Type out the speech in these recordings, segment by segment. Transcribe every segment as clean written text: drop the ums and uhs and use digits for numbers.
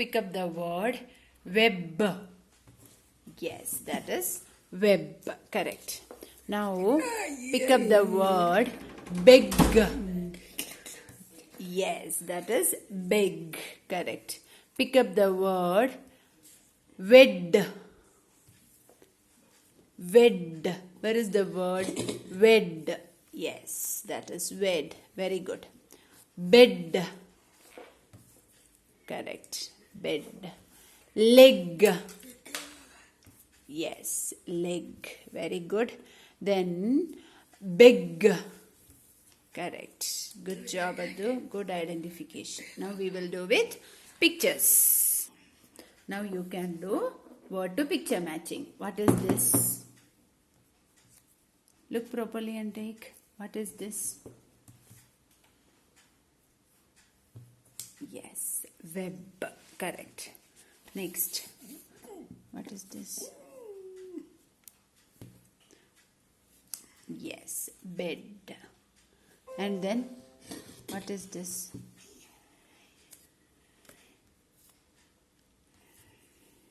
pick up the word web. Yes, that is web. Correct. Now pick up the word big. Yes, that is big. Correct. Pick up the word wed. Wed. Where is the word wed? Yes, that is wed. Very good. Bed. Correct. Bed. Leg. Yes, leg. Very good. Then big. Correct. Good job, Adu. Good identification. Now we will do with pictures. Now you can do word to picture matching. What is this? Look properly and take. What is this? Yes, web. Correct. Next. What is this? Yes, bed. And then, what is this?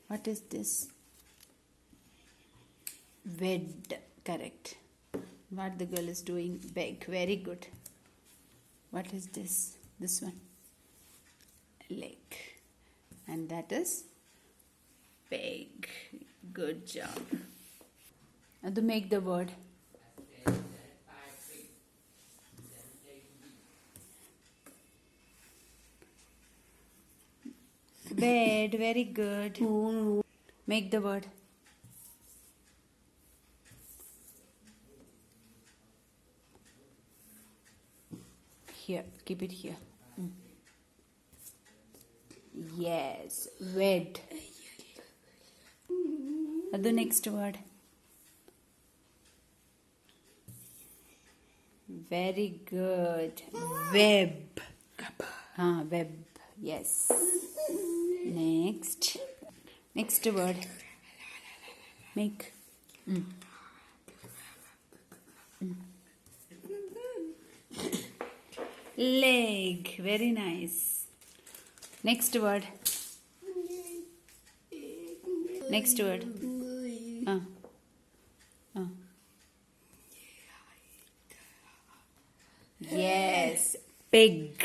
What is this? Wed. Correct. What the girl is doing? Beg. Very good. What is this? This one. Leg. And that is beg. Good job. Now to make the word. Bed. Very good. Make the word. Here. Keep it here. Yes. Wed. The next word. Very good. Web. Web. Yes. Next. Next word. Make. Leg. Very nice. Next word. Next word. Yes. Pig.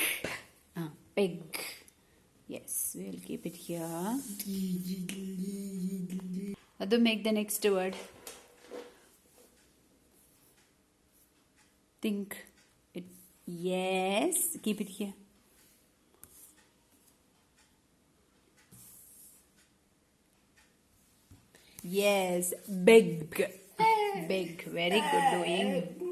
Pig. Yes, we will keep it here. Adu, make the next word. Think it. Yes, keep it here. Yes, big. Big. Very good doing.